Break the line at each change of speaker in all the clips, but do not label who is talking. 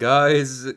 Guys,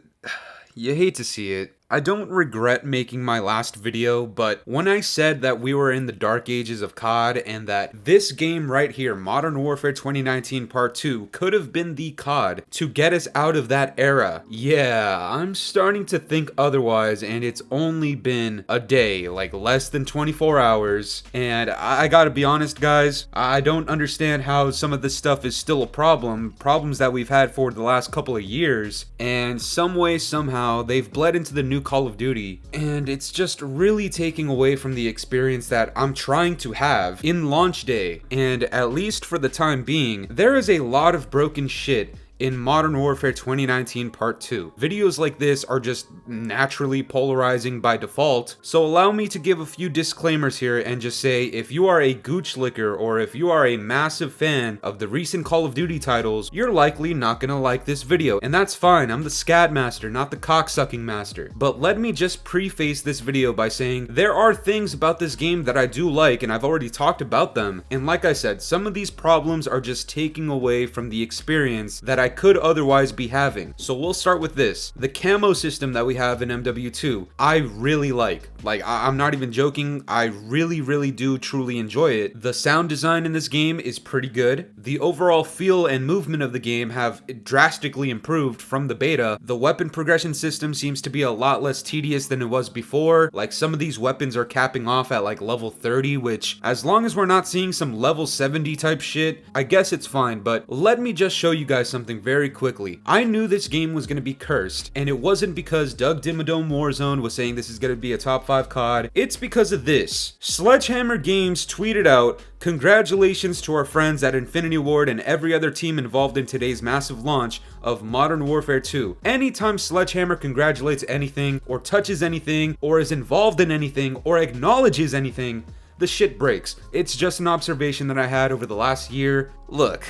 you hate to see it. I don't regret making my last video, but when I said that we were in the dark ages of COD and that this game right here, Modern Warfare 2019 Part 2, could have been the COD to get us out of that era, yeah, I'm starting to think otherwise, and it's only been a day, like less than 24 hours, and I gotta be honest, guys, I don't understand how some of this stuff is still a problem, problems that we've had for the last couple of years, and some way, somehow, they've bled into the new Call of Duty, and it's just really taking away from the experience that I'm trying to have in launch day. And at least for the time being, there is a lot of broken shit in Modern Warfare 2019 Part 2. Videos like this are just naturally polarizing by default, so allow me to give a few disclaimers here and just say if you are a gooch licker or if you are a massive fan of the recent Call of Duty titles, you're likely not gonna like this video, and that's fine. I'm the scat master, not the cocksucking master. But let me just preface this video by saying there are things about this game that I do like, and I've already talked about them, and like I said, some of these problems are just taking away from the experience that I could otherwise be having. So we'll start with this. The camo system that we have in MW2, I really like. I'm not even joking, I really do truly enjoy it. The sound design in this game is pretty good. The overall feel and movement of the game have drastically improved from the beta. The weapon progression system seems to be a lot less tedious than it was before. Like, some of these weapons are capping off at like level 30, which as long as we're not seeing some level 70 type shit, I guess it's fine. But let me just show you guys something very quickly. I knew this game was going to be cursed, and it wasn't because Doug Dimmadome Warzone was saying this is going to be a top 5 COD. It's because of this. Sledgehammer Games tweeted out, "Congratulations to our friends at Infinity Ward and every other team involved in today's massive launch of Modern Warfare 2. Anytime Sledgehammer congratulates anything, or touches anything, or is involved in anything, or acknowledges anything, the shit breaks." It's just an observation that I had over the last year. Look,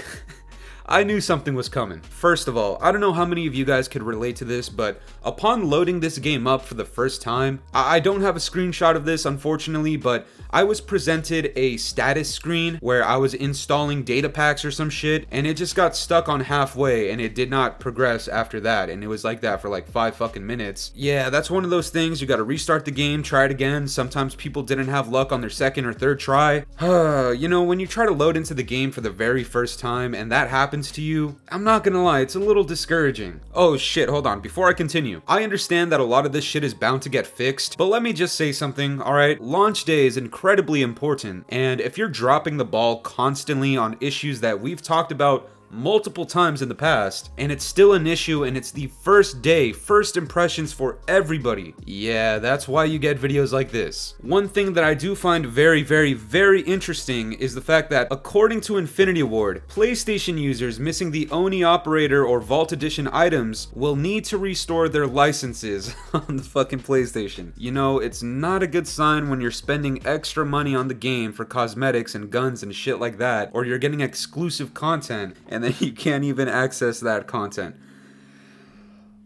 I knew something was coming. First of all, I don't know how many of you guys could relate to this, but upon loading this game up for the first time, I don't have a screenshot of this, unfortunately, but I was presented a status screen where I was installing data packs or some shit, and it just got stuck on halfway, and it did not progress after that, and it was like that for like 5 fucking minutes. Yeah, that's one of those things, you gotta restart the game, try it again. Sometimes people didn't have luck on their second or third try. You know, when you try to load into the game for the very first time, and that happens to you, I'm not gonna lie, it's a little discouraging. Oh shit, hold on, before I continue, I understand that a lot of this shit is bound to get fixed, but let me just say something, alright? Launch day is incredibly important, and if you're dropping the ball constantly on issues that we've talked about multiple times in the past, and it's still an issue, and it's the first day, first impressions for everybody, yeah, that's why you get videos like this. One thing that I do find very interesting is the fact that, according to Infinity Ward, PlayStation users missing the Oni Operator or Vault Edition items will need to restore their licenses on the fucking PlayStation. You know, it's not a good sign when you're spending extra money on the game for cosmetics and guns and shit like that, or you're getting exclusive content, and then you can't even access that content.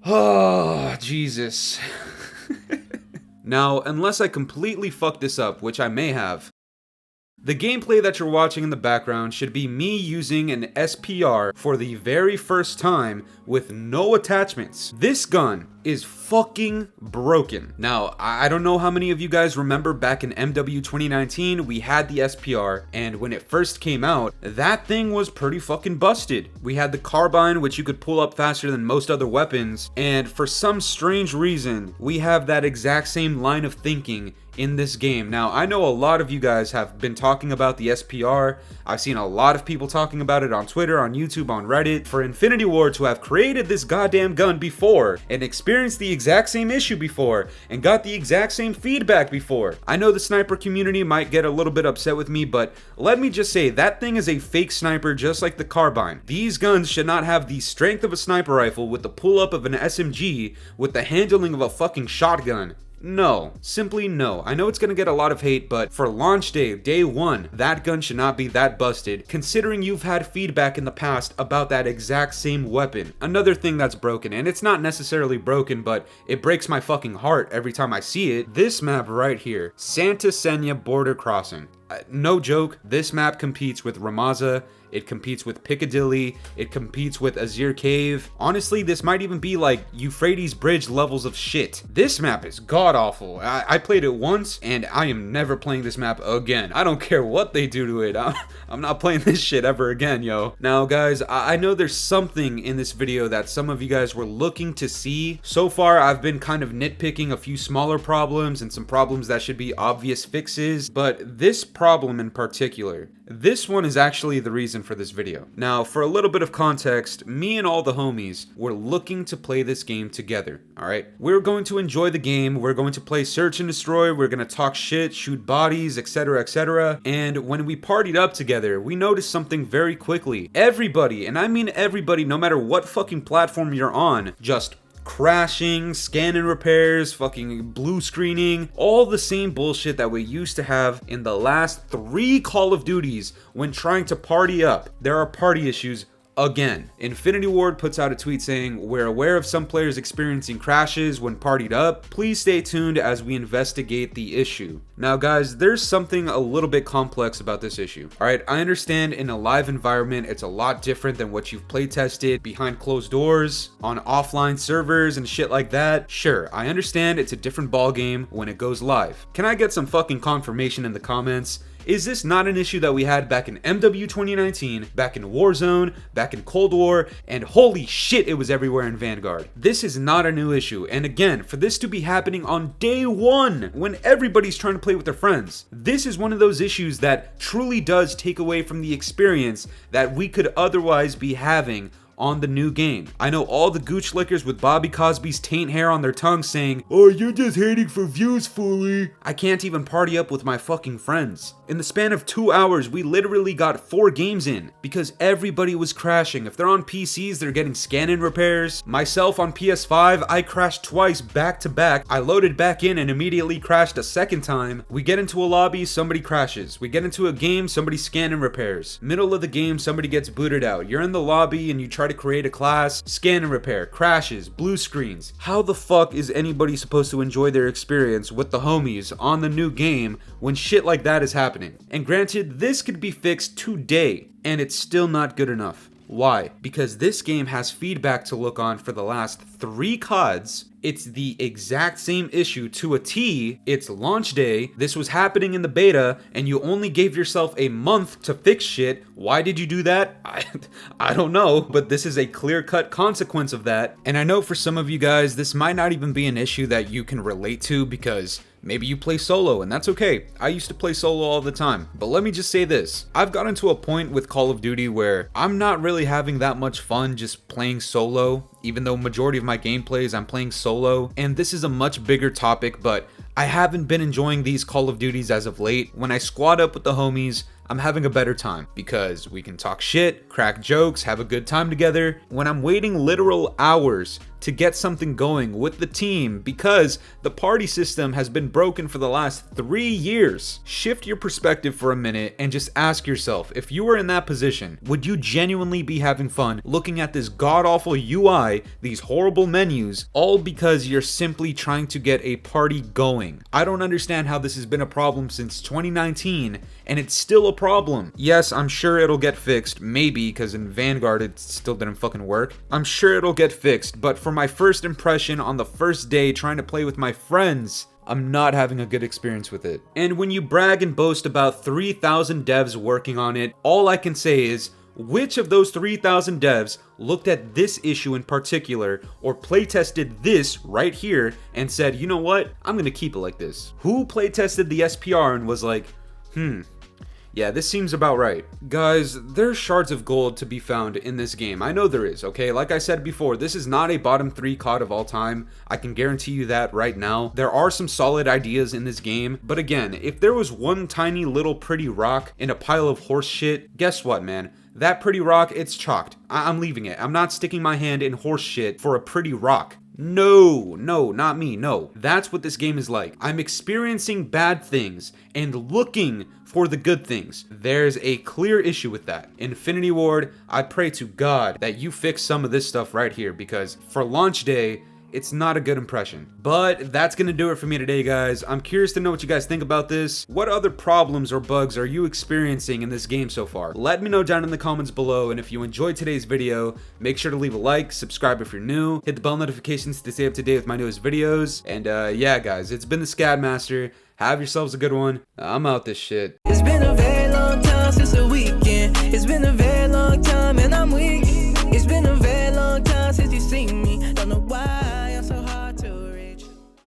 Oh, Jesus. Now, unless I completely fuck this up, which I may have, the gameplay that you're watching in the background should be me using an SPR for the very first time with no attachments. This gun is fucking broken. Now, I don't know how many of you guys remember back in MW 2019, we had the SPR, and when it first came out, that thing was pretty fucking busted. We had the carbine, which you could pull up faster than most other weapons, and for some strange reason, we have that exact same line of thinking in this game. Now, I know a lot of you guys have been talking about the SPR. I've seen a lot of people talking about it on Twitter, on YouTube, on Reddit. For Infinity Ward to have created this goddamn gun before and experienced the exact same issue before and got the exact same feedback before. I know the sniper community might get a little bit upset with me, but let me just say that thing is a fake sniper just like the carbine. These guns should not have the strength of a sniper rifle with the pull-up of an SMG with the handling of a fucking shotgun. No, simply no. I know it's gonna get a lot of hate, but for launch day, day one, that gun should not be that busted, considering you've had feedback in the past about that exact same weapon. Another thing that's broken, and it's not necessarily broken, but it breaks my fucking heart every time I see it, this map right here, Santa Senya Border Crossing. No joke, this map competes with Ramaza it competes with Piccadilly, it competes with Azir Cave. Honestly, this might even be like Euphrates Bridge levels of shit. This map is god awful. I played it once and I am never playing this map again. I don't care what they do to it. I'm not playing this shit ever again, yo. Now guys, I know there's something in this video that some of you guys were looking to see. So far, I've been kind of nitpicking a few smaller problems and some problems that should be obvious fixes, but this problem in particular, this one is actually the reason for this video. Now, for a little bit of context, me and all the homies were looking to play this game together, alright? We're going to enjoy the game, we're going to play Search and Destroy, we're gonna talk shit, shoot bodies, etc, etc. And when we partied up together, we noticed something very quickly. Everybody, and I mean everybody, no matter what fucking platform you're on, just crashing, scan and repairs, fucking blue screening, all the same bullshit that we used to have in the last 3 Call of Duties when trying to party up. There are party issues again. Infinity Ward puts out a tweet saying, "We're aware of some players experiencing crashes when partied up. Please stay tuned as we investigate the issue." Now guys, there's something a little bit complex about this issue. Alright, I understand in a live environment it's a lot different than what you've play tested behind closed doors, on offline servers and shit like that. Sure, I understand it's a different ball game when it goes live. Can I get some fucking confirmation in the comments? Is this not an issue that we had back in MW 2019, back in Warzone, back in Cold War, and holy shit, it was everywhere in Vanguard? This is not a new issue, and again, for this to be happening on day 1, when everybody's trying to play with their friends, this is one of those issues that truly does take away from the experience that we could otherwise be having on the new game. I know all the gooch lickers with Bobby Cosby's taint hair on their tongue saying, "Oh, you're just hating for views, Fooly." I can't even party up with my fucking friends. In the span of 2 hours, we literally got 4 games in because everybody was crashing. If they're on PCs, they're getting scan-in repairs. Myself on PS5, I crashed twice back to back. I loaded back in and immediately crashed a second time. We get into a lobby, somebody crashes. We get into a game, somebody scan-in repairs. Middle of the game, somebody gets booted out. You're in the lobby and you try to create a class, scan and repair, crashes, blue screens. How the fuck is anybody supposed to enjoy their experience with the homies on the new game when shit like that is happening? And granted, this could be fixed today, and it's still not good enough. Why? Because this game has feedback to look on for the last 3 CODs. It's the exact same issue to a T. It's launch day, this was happening in the beta, and you only gave yourself a month to fix shit. Why did you do that? I don't know, but this is a clear-cut consequence of that. And I know for some of you guys, this might not even be an issue that you can relate to because maybe you play solo, and that's okay. I used to play solo all the time. But let me just say this. I've gotten to a point with Call of Duty where I'm not really having that much fun just playing solo, even though majority of my gameplays I'm playing solo. And this is a much bigger topic, but I haven't been enjoying these Call of Duties as of late. When I squad up with the homies, I'm having a better time because we can talk shit, crack jokes, have a good time together. When I'm waiting literal hours to get something going with the team because the party system has been broken for the last 3 years. Shift your perspective for a minute and just ask yourself, if you were in that position, would you genuinely be having fun looking at this god-awful UI, these horrible menus, all because you're simply trying to get a party going? I don't understand how this has been a problem since 2019 and it's still a problem. Yes, I'm sure it'll get fixed, maybe, because in Vanguard it still didn't fucking work. I'm sure it'll get fixed, but for my first impression on the first day trying to play with my friends, I'm not having a good experience with it. And when you brag and boast about 3,000 devs working on it, all I can say is, which of those 3,000 devs looked at this issue in particular or playtested this right here and said, you know what, I'm gonna keep it like this? Who playtested the SPR and was like, yeah, this seems about right. Guys, there's shards of gold to be found in this game. I know there is, okay? Like I said before, this is not a bottom 3 COD of all time. I can guarantee you that right now. There are some solid ideas in this game, but again, if there was one tiny little pretty rock in a pile of horse shit, guess what, man? That pretty rock, it's chalked. I'm leaving it. I'm not sticking my hand in horse shit for a pretty rock. No, not me, no. That's what this game is like. I'm experiencing bad things and looking for the good things. There's a clear issue with that. Infinity Ward, I pray to God that you fix some of this stuff right here because for launch day, it's not a good impression. But that's gonna do it for me today, guys. I'm curious to know what you guys think about this. What other problems or bugs are you experiencing in this game so far? Let me know down in the comments below, and if you enjoyed today's video, make sure to leave a like, subscribe if you're new, hit the bell notifications to stay up to date with my newest videos, and yeah guys, it's been the Scadmaster. Have yourselves a good one. I'm out this shit.
It's been a very long time since the weekend. It's been a very long time and I'm weak.